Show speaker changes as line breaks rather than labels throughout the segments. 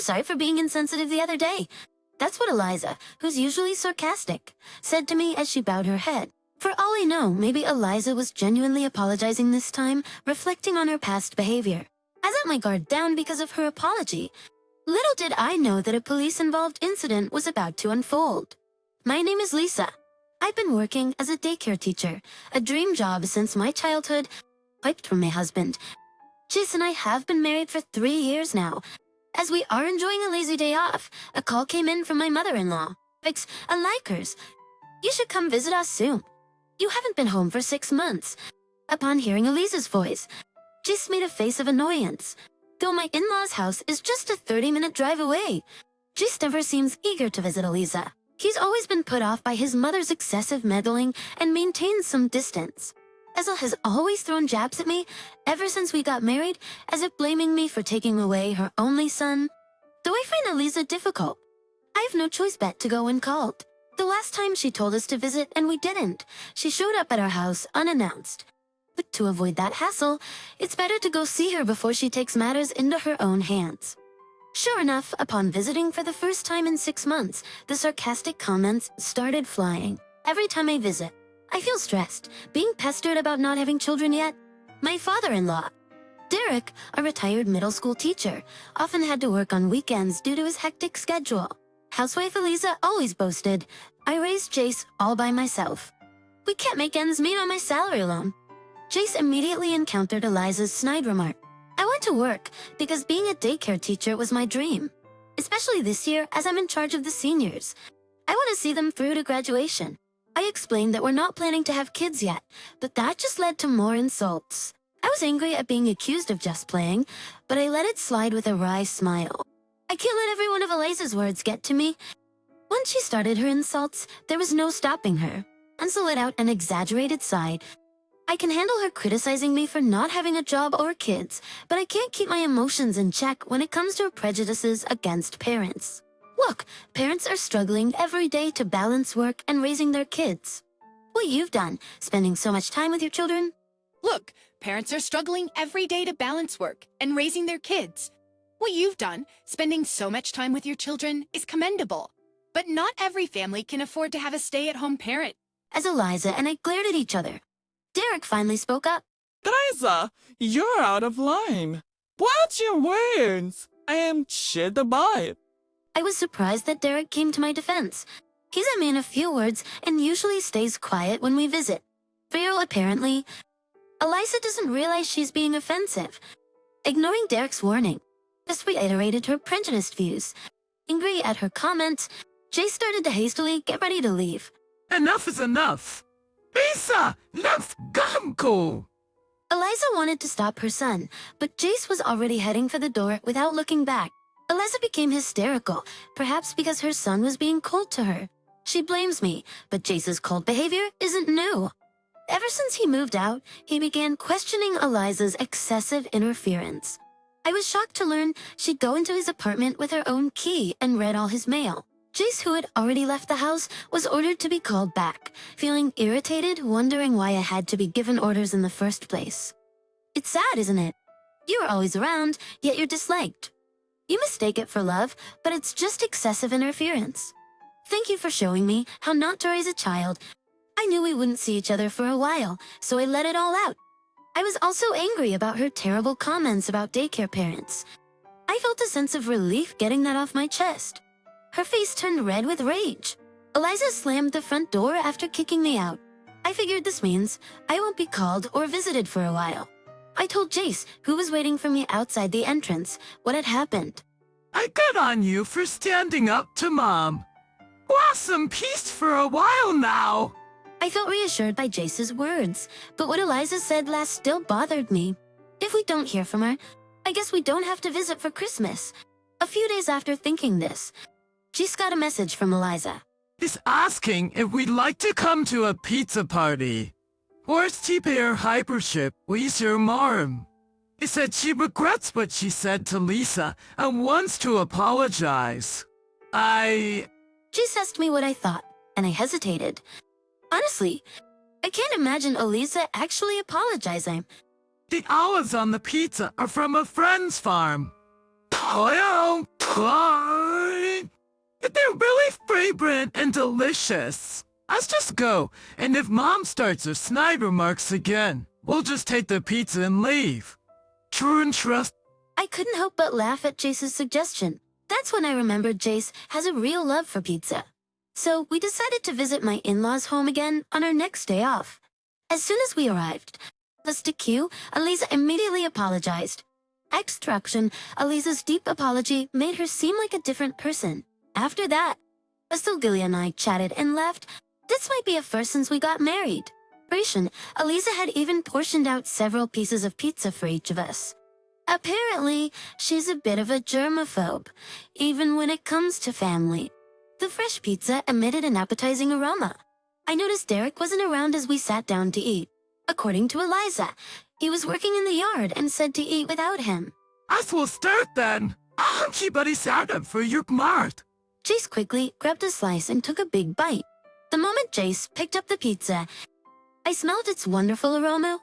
sorry for being insensitive the other day. That's what Eliza, who's usually sarcastic, said to me as she bowed her head. For all I know, maybe Eliza was genuinely apologizing this time, reflecting on her past behavior. I let my guard down because of her apology. Little did I know that a police-involved incident was about to unfold. My name is Lisa. I've been working as a daycare teacher, a dream job since my childhood, piped from my husband. Jace and I have been married for 3 years now. As we are enjoying a lazy day off, a call came in from my mother-in-law. Fix and likers. You should come visit us soon. You haven't been home for 6 months. Upon hearing Eliza's voice, Jace made a face of annoyance. Though my in-law's house is just a 30-minute drive away, Jace never seems eager to visit Eliza. He's always been put off by his mother's excessive meddling and maintains some distance. Ezel has always thrown jabs at me ever since we got married, as if blaming me for taking away her only son. Though I find Eliza difficult, I have no choice but to go when called. The last time she told us to visit and we didn't, she showed up at our house unannounced. But to avoid that hassle, it's better to go see her before she takes matters into her own hands. Sure enough, upon visiting for the first time in 6 months, the sarcastic comments started flying. Every time I visit, I feel stressed, being pestered about not having children yet. My father-in-law, Derek, a retired middle school teacher, often had to work on weekends due to his hectic schedule. Housewife Eliza always boasted, I raised Jace all by myself. We can't make ends meet on my salary alone. Jace immediately encountered Eliza's snide remark. I went to work because being a daycare teacher was my dream. Especially this year as I'm in charge of the seniors. I want to see them through to graduation. I explained that we're not planning to have kids yet, but that just led to more insults. I was angry at being accused of just playing, but I let it slide with a wry smile. I can't let every one of Eliza's words get to me. Once she started her insults, there was no stopping her. Ansel let out an exaggerated sigh. I can handle her criticizing me for not having a job or kids, but I can't keep my emotions in check when it comes to her prejudices against parents. Look, parents are struggling every day to balance work and raising their kids. What you've done, spending so much time with your children?
Look, parents are struggling every day to balance work and raising their kids. What you've done, spending so much time with your children, is commendable. But not every family can afford to have a stay-at-home parent.
As Eliza and I glared at each other, Derek finally spoke up.
Eliza, you're out of line. Watch your words. I am chilled by it.
I was surprised that Derek came to my defense. He's a man of few words and usually stays quiet when we visit. Feral, apparently. Eliza doesn't realize she's being offensive. Ignoring Derek's warning, just reiterated her prejudiced views. Angry at her comments, Jay started to hastily get ready to leave.
Enough is enough. Lisa, let's go.
Eliza wanted to stop her son, but Jace was already heading for the door without looking back. Eliza became hysterical, perhaps because her son was being cold to her. She blames me, but Jace's cold behavior isn't new. Ever since he moved out, he began questioning Eliza's excessive interference. I was shocked to learn she'd go into his apartment with her own key and read all his mail. Jace, who had already left the house, was ordered to be called back, feeling irritated, wondering why I had to be given orders in the first place. It's sad, isn't it? You are always around, yet you're disliked. You mistake it for love, but it's just excessive interference. Thank you for showing me how not to raise a child. I knew we wouldn't see each other for a while, so I let it all out. I was also angry about her terrible comments about daycare parents. I felt a sense of relief getting that off my chest. Her face turned red with rage. Eliza slammed the front door after kicking me out. I figured this means I won't be called or visited for a while. I told Jace, who was waiting for me outside the entrance, what had happened.
I got on you for standing up to Mom. Want some peace for a while now.
I felt reassured by Jace's words, but what Eliza said last still bothered me. If we don't hear from her, I guess we don't have to visit for Christmas. A few days after thinking this, Jace got a message from Eliza.
He's asking if we'd like to come to a pizza party. Where's T-Pair Hypership with your mom? He said she regrets what she said to Lisa and wants to apologize.
Jace asked me what I thought, and I hesitated. Honestly, I can't imagine Eliza actually apologizing.
The olives on the pizza are from a friend's farm. What? They're really fragrant and delicious. Let's just go, and if Mom starts her snide remarks again, we'll just take the pizza and leave. True and trust.
I couldn't help but laugh at Jace's suggestion. That's when I remembered Jace has a real love for pizza. So we decided to visit my in-laws' home again on our next day off. As soon as we arrived, us to queue, Aliza immediately apologized. Extraction, Aliza's deep apology made her seem like a different person. After that, Astilgillia and I chatted and laughed. This might be a first since we got married. Ration, Aliza had even portioned out several pieces of pizza for each of us. Apparently, she's a bit of a germaphobe, even when it comes to family. The fresh pizza emitted an appetizing aroma. I noticed Derek wasn't around as we sat down to eat. According to Eliza, he was working in the yard and said to eat without him.
As we'll start then. I'll keep it started for your mart.
Jace quickly grabbed a slice and took a big bite. The moment Jace picked up the pizza, I smelled its wonderful aroma.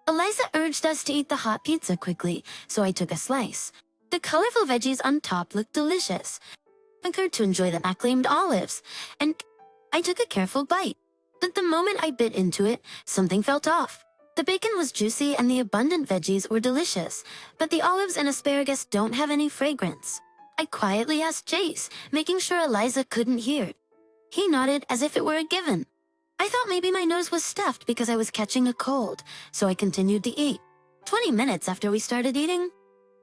Eliza urged us to eat the hot pizza quickly, so I took a slice. The colorful veggies on top looked delicious. I concurred to enjoy the acclaimed olives, and I took a careful bite. But the moment I bit into it, something felt off. The bacon was juicy and the abundant veggies were delicious, but the olives and asparagus don't have any fragrance. I quietly asked Jace, making sure Eliza couldn't hear. He nodded as if it were a given. I thought maybe my nose was stuffed because I was catching a cold, so I continued to eat. 20 minutes after we started eating,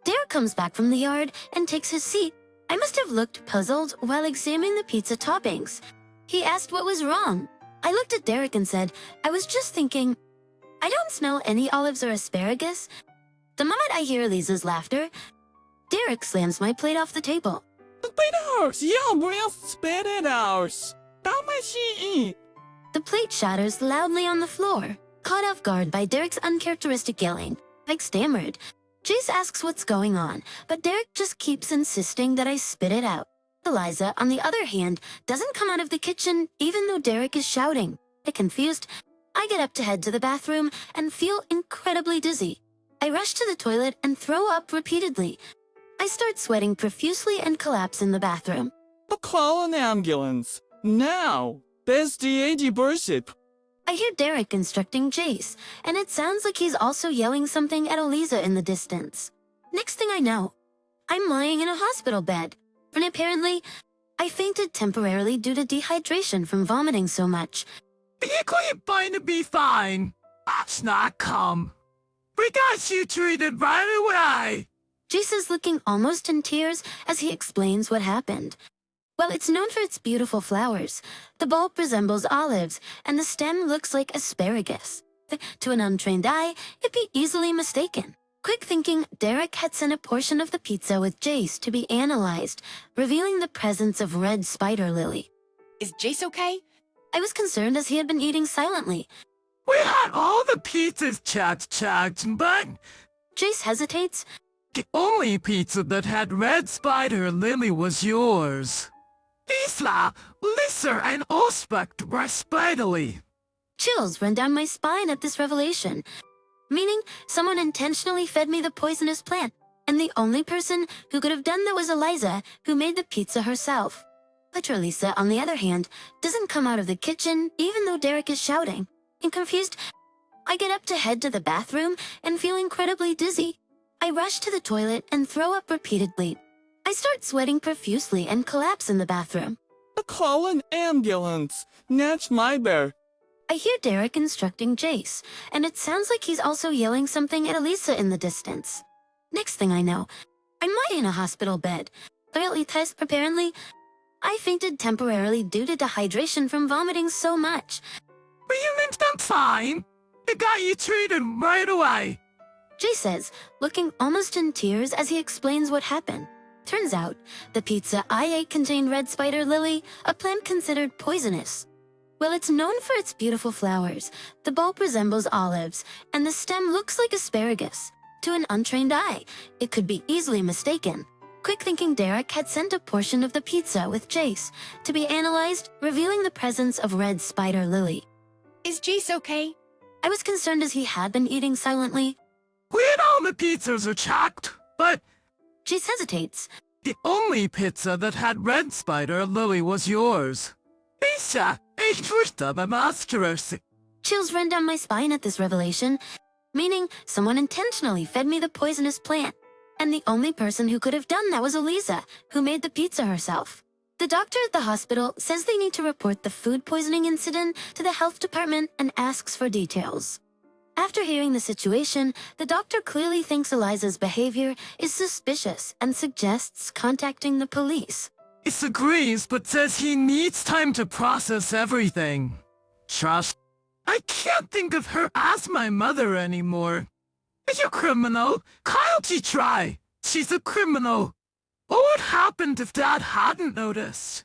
Derek comes back from the yard and takes his seat. I must have looked puzzled while examining the pizza toppings. He asked what was wrong. I looked at Derek and said, I was just thinking, I don't smell any olives or asparagus. The moment I hear Eliza's laughter, Derek slams my plate off the table.
Spit out! Yeah, real spit it out! How much she eat?
The plate shatters loudly on the floor. Caught off guard by Derek's uncharacteristic yelling, I stammered. Jace asks what's going on, but Derek just keeps insisting that I spit it out. Eliza, on the other hand, doesn't come out of the kitchen even though Derek is shouting. Confused, I get up to head to the bathroom and feel incredibly dizzy. I rush to the toilet and throw up repeatedly. I start sweating profusely and collapse in the bathroom.
Call an ambulance. Now! There's the AG worship.
I hear Derek instructing Jace, and it sounds like he's also yelling something at Eliza in the distance. Next thing I know, I'm lying in a hospital bed. And apparently, I fainted temporarily due to dehydration from vomiting so much.
You're going to be fine. That's not come. We got you treated right away.
Jace is looking almost in tears as he explains what happened. Well, it's known for its beautiful flowers. The bulb resembles olives, and the stem looks like asparagus. To an untrained eye, it'd be easily mistaken. Quick thinking, Derek had sent a portion of the pizza with Jace to be analyzed, revealing the presence of red spider lily.
Is Jace okay?
I was concerned as he had been eating silently.
We had all the pizzas checked, but
Jace hesitates.
The only pizza that had red spider lily was yours. Isla, Lisser, and Ospect were speedily.
Chills run down my spine at this revelation, meaning someone intentionally fed me the poisonous plant, and the only person who could have done that was Eliza, who made the pizza herself. But Lisa, on the other hand, doesn't come out of the kitchen even though Derek is shouting. And confused, I get up to head to the bathroom and feel incredibly dizzy. I rush to the toilet and throw up repeatedly. I start sweating profusely and collapse in the bathroom.
Call an ambulance. That's my bear.
I hear Derek instructing Jace, and it sounds like he's also yelling something at Elisa in the distance. Next thing I know, I'm lying in a hospital bed. Apparently, I fainted temporarily due to dehydration from vomiting so much.
But you meant them fine. They got you treated right away.
Jace says, looking almost in tears as he explains what happened. Turns out, the pizza I ate contained red spider lily, a plant considered poisonous. Well, it's known for its beautiful flowers. The bulb resembles olives, and the stem looks like asparagus. To an untrained eye, it could be easily mistaken. Quick-thinking Derek had sent a portion of the pizza with Jace to be analyzed, revealing the presence of red spider lily.
Is Jace okay?
I was concerned as he had been eating silently.
We had all the pizzas are checked, but
Jace hesitates.
The only pizza that had red spider lily was yours. Lisa, ich wusste beim Asterus.
Chills ran down my spine at this revelation, meaning someone intentionally fed me the poisonous plant. And the only person who could have done that was Eliza, who made the pizza herself. The doctor at the hospital says they need to report the food poisoning incident to the health department and asks for details. After hearing the situation, the doctor clearly thinks Eliza's behavior is suspicious and suggests contacting the police.
He agrees, but says he needs time to process everything. Trust. I can't think of her as my mother anymore. You're a criminal. Kyle, try. She's a criminal. What would happen if Dad hadn't noticed?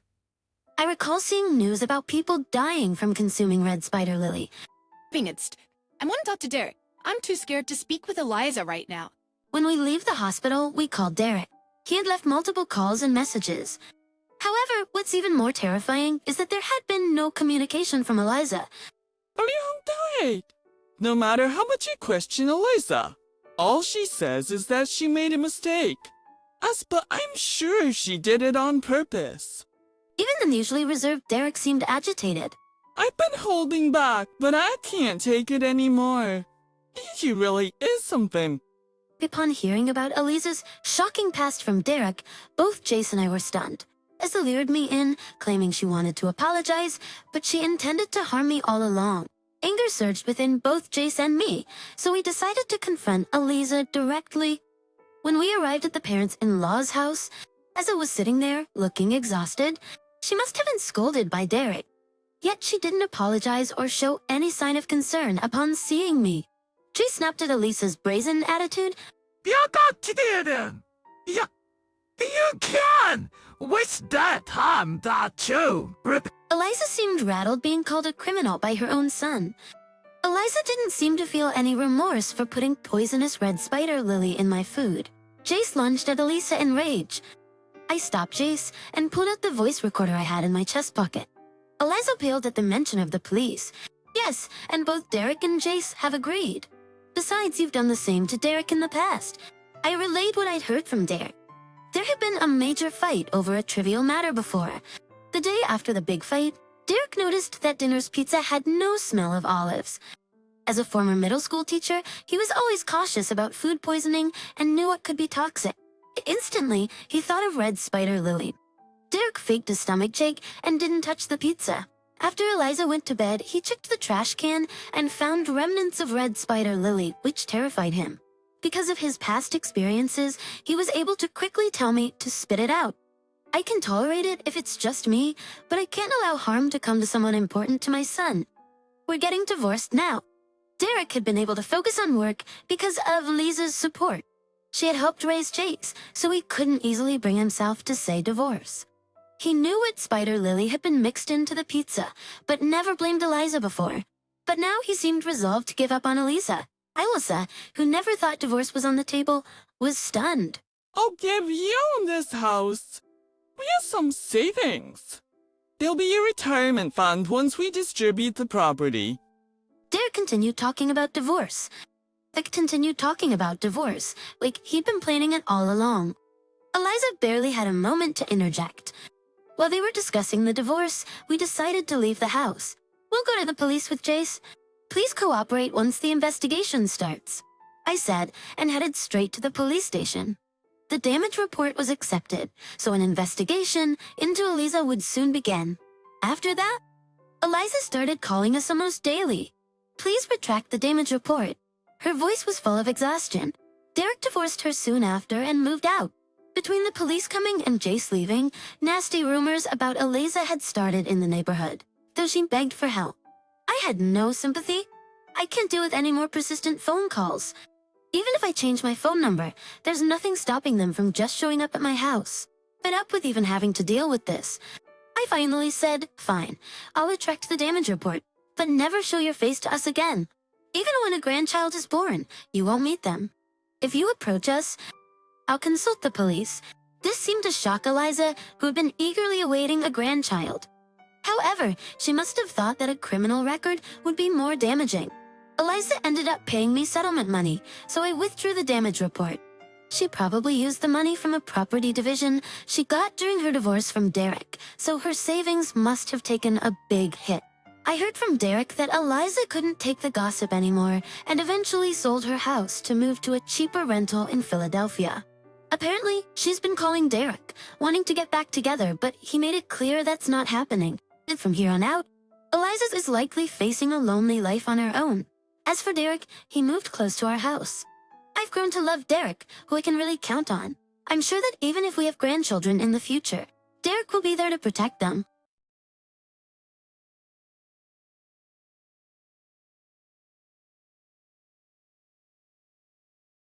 I recall seeing news about people dying from consuming red spider lily.
I want to talk to Derek. I'm too scared to speak with Eliza right now.
When we leave the hospital, we called Derek. He had left multiple calls and messages. However, what's even more terrifying is that there had been no communication from Eliza.
Right. No matter how much you question Eliza, all she says is that she made a mistake. But I'm sure she did it on purpose.
Even the usually reserved Derek seemed agitated.
I've been holding back, but I can't take it anymore. She really is something.
Upon hearing about Eliza's shocking past from Derek, both Jace and I were stunned. Eliza lured me in, claiming she wanted to apologize, but she intended to harm me all along. Anger surged within both Jace and me, so we decided to confront Eliza directly. When we arrived at the parents-in-law's house, Eliza was sitting there, looking exhausted. She must have been scolded by Derek. Yet she didn't apologize or show any sign of concern upon seeing me. She snapped at Eliza's brazen attitude.
You got to do them. You can. Waste that time, that too.
Eliza seemed rattled being called a criminal by her own son. Eliza didn't seem to feel any remorse for putting poisonous red spider lily in my food. Jace lunged at Eliza in rage. I stopped Jace and pulled out the voice recorder I had in my chest pocket. Eliza paled at the mention of the police. Yes, and both Derek and Jace have agreed. Besides, you've done the same to Derek in the past. I relayed what I'd heard from Derek. There had been a major fight over a trivial matter before. The day after the big fight, Derek noticed that dinner's pizza had no smell of olives. As a former middle school teacher, he was always cautious about food poisoning and knew it could be toxic. Instantly, he thought of red spider lily. Derek faked a stomachache and didn't touch the pizza. After Eliza went to bed, he checked the trash can and found remnants of red spider lily, which terrified him. Because of his past experiences, he was able to quickly tell me to spit it out. I can tolerate it if it's just me, but I can't allow harm to come to someone important to my son. We're getting divorced now. Derek had been able to focus on work because of Lisa's support. She had helped raise Jace, so he couldn't easily bring himself to say divorce. He knew what spider lily had been mixed into the pizza, but never blamed Eliza before. But now he seemed resolved to give up on Eliza. Eliza, who never thought divorce was on the table, was stunned.
I'll give you this house. We have some savings. There'll be a retirement fund once we distribute the property.
Derek continued talking about divorce. Like he'd been planning it all along. Eliza barely had a moment to interject. While they were discussing the divorce, we decided to leave the house. We'll go to the police with Jace. Please cooperate once the investigation starts, I said, and headed straight to the police station. The damage report was accepted, so an investigation into Eliza would soon begin. After that, Eliza started calling us almost daily. Please retract the damage report. Her voice was full of exhaustion. Derek divorced her soon after and moved out. Between the police coming and Jace leaving, nasty rumors about Eliza had started in the neighborhood, though she begged for help. I had no sympathy. I can't deal with any more persistent phone calls. Even if I change my phone number, there's nothing stopping them from just showing up at my house. Fed up with even having to deal with this, I finally said, fine, I'll retract the damage report, but never show your face to us again. Even when a grandchild is born, you won't meet them. If you approach us, I'll consult the police. This seemed to shock Eliza, who had been eagerly awaiting a grandchild. However, she must have thought that a criminal record would be more damaging. Eliza ended up paying me settlement money, so I withdrew the damage report. She probably used the money from a property division she got during her divorce from Derek, so her savings must have taken a big hit. I heard from Derek that Eliza couldn't take the gossip anymore and eventually sold her house to move to a cheaper rental in Philadelphia. Apparently, she's been calling Derek, wanting to get back together, but he made it clear that's not happening. And from here on out, Eliza is likely facing a lonely life on her own. As for Derek, he moved close to our house. I've grown to love Derek, who I can really count on. I'm sure that even if we have grandchildren in the future, Derek will be there to protect them.